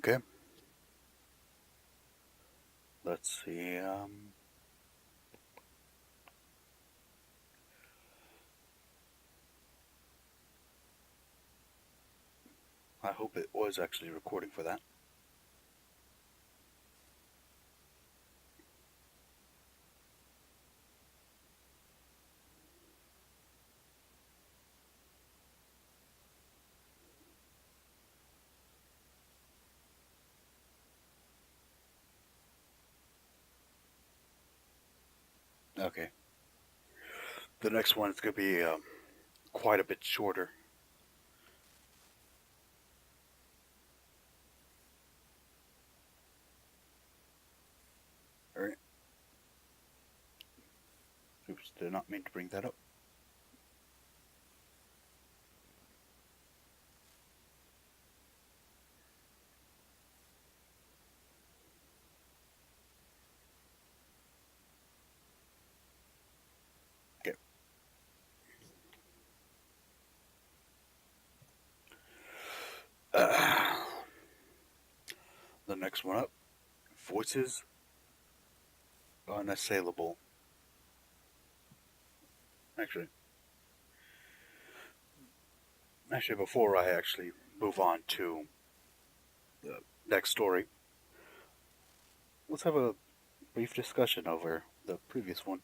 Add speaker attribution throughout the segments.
Speaker 1: Okay. Let's see. I hope it was actually recording for that. Okay. The next one is going to be quite a bit shorter. Alright. Oops, did not mean to bring that up. Okay. The next one up. Voices unassailable. Actually, before I actually move on to the next story, let's have a brief discussion over the previous one,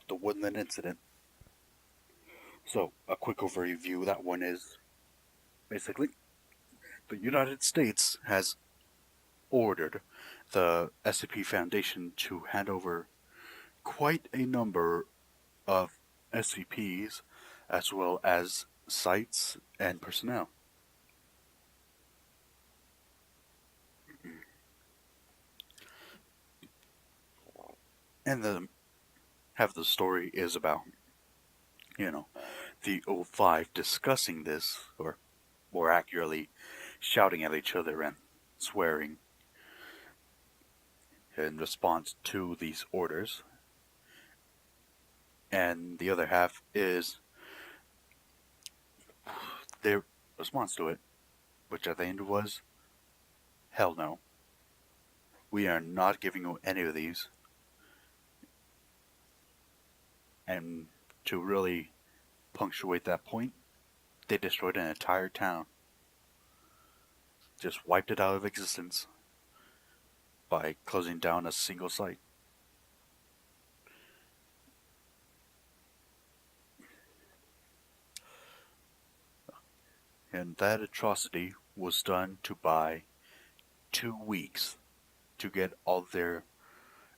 Speaker 1: the Woodland incident. So, a quick overview. That one is basically the United States has ordered the SCP Foundation to hand over quite a number of SCPs as well as sites and personnel. And the half of the story is about, the O5 discussing this, or more accurately, shouting at each other and swearing in response to these orders. And the other half is their response to it, which at the end was, hell no. We are not giving you any of these. And to really punctuate that point, they destroyed an entire town. Just wiped it out of existence by closing down a single site. And that atrocity was done to buy 2 weeks to get all their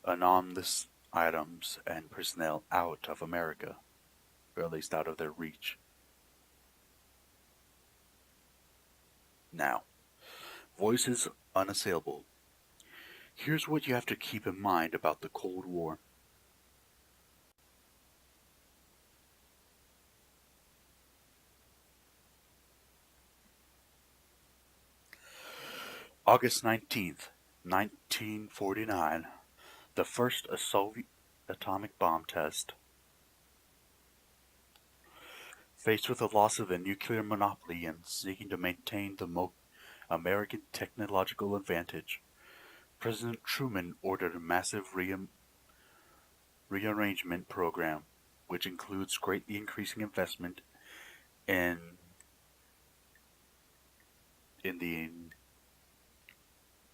Speaker 1: anomalous items and personnel out of America, or at least out of their reach. Now, voices unassailable. Here's what you have to keep in mind about the Cold War. August 19th, 1949, the first Soviet atomic bomb test. Faced with the loss of the nuclear monopoly and seeking to maintain the American technological advantage, President Truman ordered a massive rearrangement program, which includes greatly increasing investment in the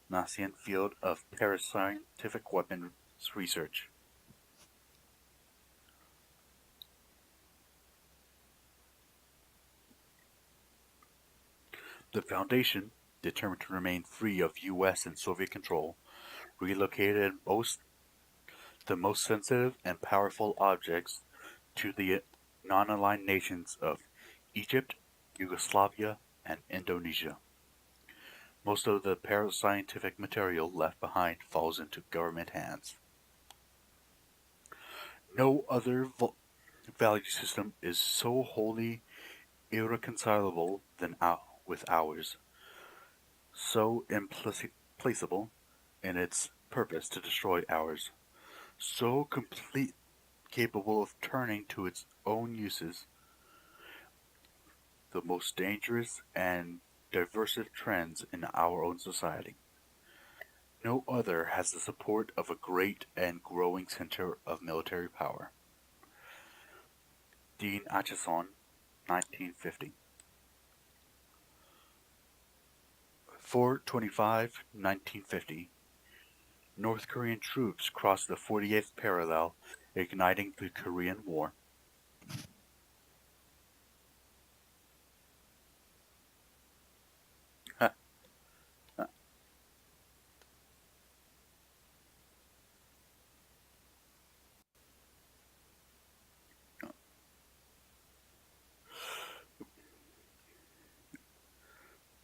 Speaker 1: nascent field of parascientific weapons research. The Foundation, determined to remain free of U.S. and Soviet control, relocated the most sensitive and powerful objects to the non-aligned nations of Egypt, Yugoslavia, and Indonesia. Most of the parascientific material left behind falls into government hands. No other value system is so wholly irreconcilable with ours, so implacable in its purpose to destroy ours, so complete capable of turning to its own uses, the most dangerous and diversive trends in our own society. No other has the support of a great and growing center of military power. Dean Acheson, 1950. 4/25, 1950. North Korean troops crossed the 48th parallel, igniting the Korean War.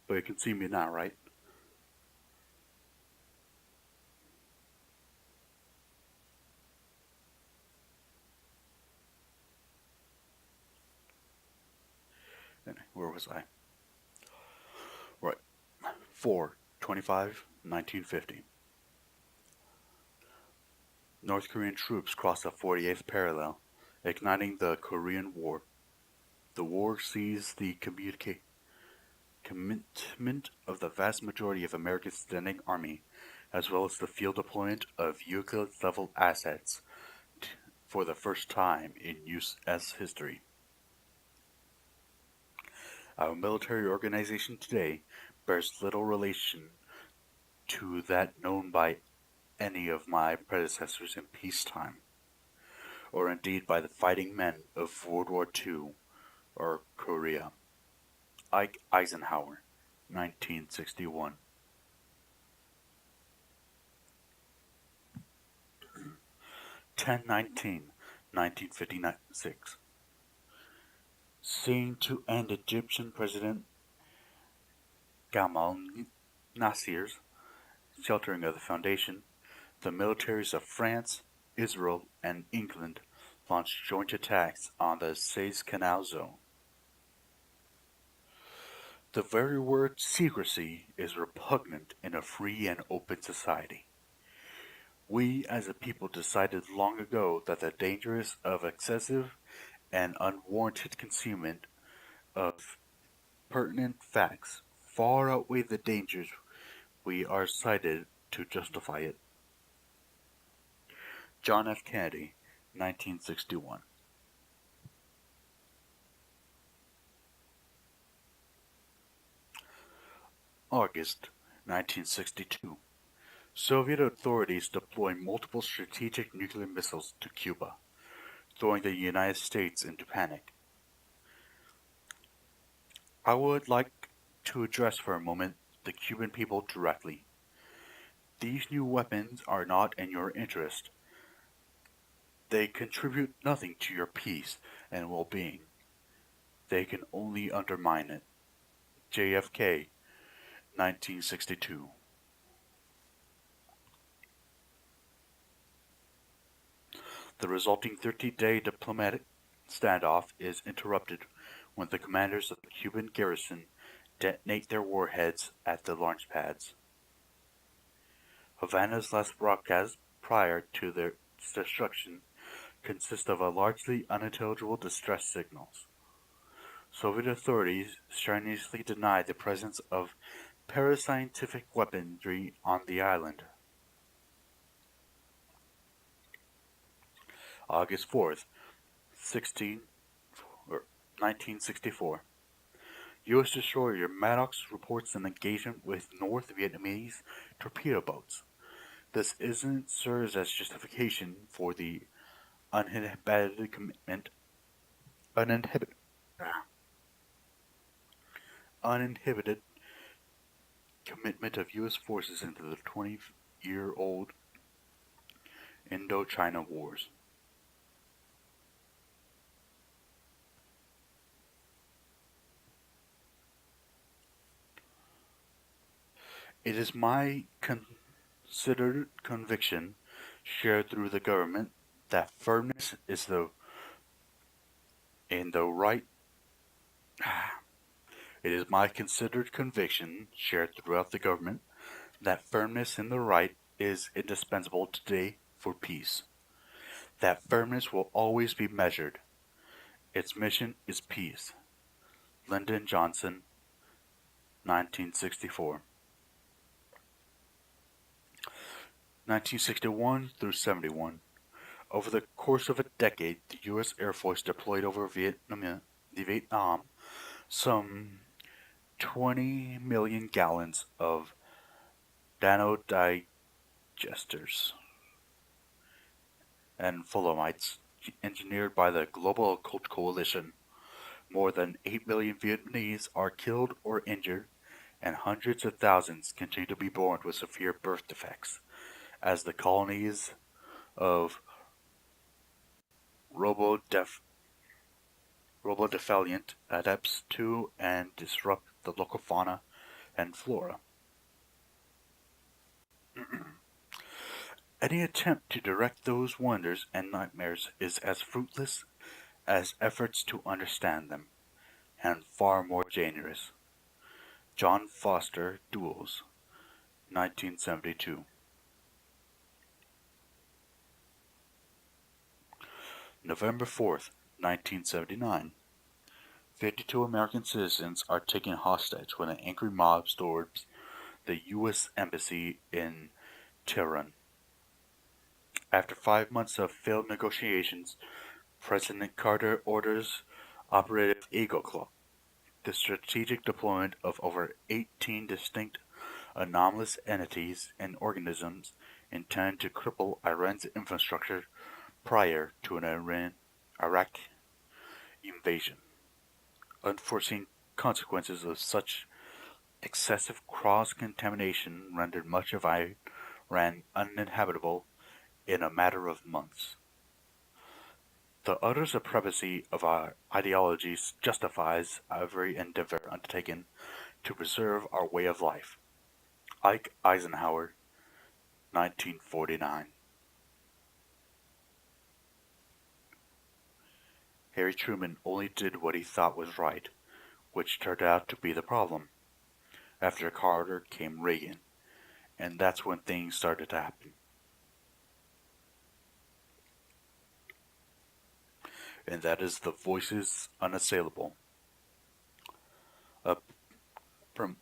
Speaker 1: but you can see me now, right? Where was I? Right. 4/25, 1950. North Korean troops crossed the 48th parallel, igniting the Korean War. The war sees the commitment of the vast majority of America's standing army, as well as the field deployment of Euclid-level assets for the first time in U.S. history. Our military organization today bears little relation to that known by any of my predecessors in peacetime, or indeed by the fighting men of World War II or Korea. Ike Eisenhower, 1961. 10/19, 1956. Seeking to end Egyptian President Gamal Nasser's sheltering of the Foundation, the militaries of France, Israel, and England launched joint attacks on the Suez Canal zone. The very word secrecy is repugnant in a free and open society. We as a people decided long ago that the dangers of excessive and unwarranted concealment of pertinent facts far outweigh the dangers we are cited to justify it. John F. Kennedy, 1961. August 1962. Soviet authorities deploy multiple strategic nuclear missiles to Cuba, throwing the United States into panic. I would like to address for a moment the Cuban people directly. These new weapons are not in your interest. They contribute nothing to your peace and well-being. They can only undermine it. JFK, 1962. The resulting 30-day diplomatic standoff is interrupted when the commanders of the Cuban garrison detonate their warheads at the launch pads. Havana's last broadcast prior to their destruction consist of a largely unintelligible distress signals. Soviet authorities strenuously denied the presence of parascientific weaponry on the island. August 4th, 1964. U.S. destroyer Maddox reports an engagement with North Vietnamese torpedo boats. This isn't serves as justification for the uninhibited commitment uninhibited, uninhibited commitment of U.S. forces into the 20-year-old Indochina Wars. It is my considered conviction, shared through the government, that firmness is in the right. It is my considered conviction, shared throughout the government, that firmness in the right is indispensable today for peace. That firmness will always be measured. Its mission is peace. Lyndon Johnson, 1964. 1961 through 71. Over the course of a decade, the U.S. Air Force deployed over Vietnam some 20 million gallons of nanodigesters and fulamites engineered by the Global Occult Coalition. More than 8 million Vietnamese are killed or injured, and hundreds of thousands continue to be born with severe birth defects, as the colonies of Robodefaliant adapts to and disrupt the local fauna and flora. Any attempt to direct those wonders and nightmares is as fruitless as efforts to understand them, and far more dangerous. John Foster Dulles, 1972. November 4th, 1979. 52 American citizens are taken hostage when an angry mob storms the U.S. Embassy in Tehran. After 5 months of failed negotiations, President Carter orders Operative Eagle Claw, the strategic deployment of over 18 distinct anomalous entities and organisms intended to cripple Iran's infrastructure prior to an Iraq invasion. Unforeseen consequences of such excessive cross-contamination rendered much of Iran uninhabitable in a matter of months. The utter supremacy of our ideologies justifies every endeavor undertaken to preserve our way of life. Ike Eisenhower, 1949. Harry Truman only did what he thought was right, which turned out to be the problem. After Carter came Reagan, and that's when things started to happen. And that is the voices unassailable. From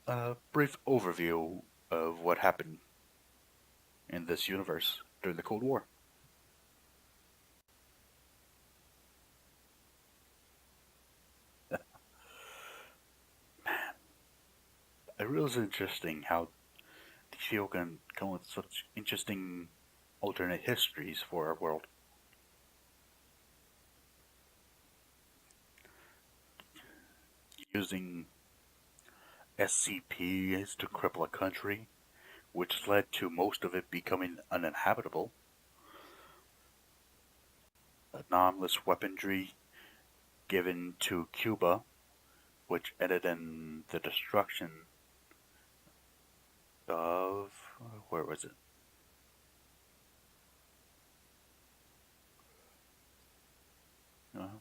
Speaker 1: a brief overview of what happened in this universe during the Cold War. It really is interesting how these people can come with such interesting alternate histories for our world. Using SCPs to cripple a country, which led to most of it becoming uninhabitable. Anomalous weaponry given to Cuba, which ended in the destruction of, where was it?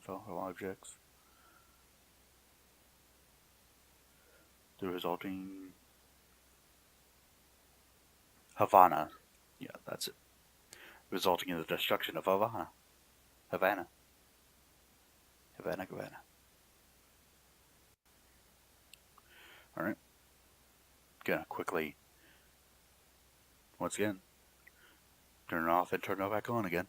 Speaker 1: Volatile objects. The resulting Havana. Yeah, that's it. Resulting in the destruction of Havana. Havana. Alright. Gonna quickly, once again, turn it off and turn it back on again.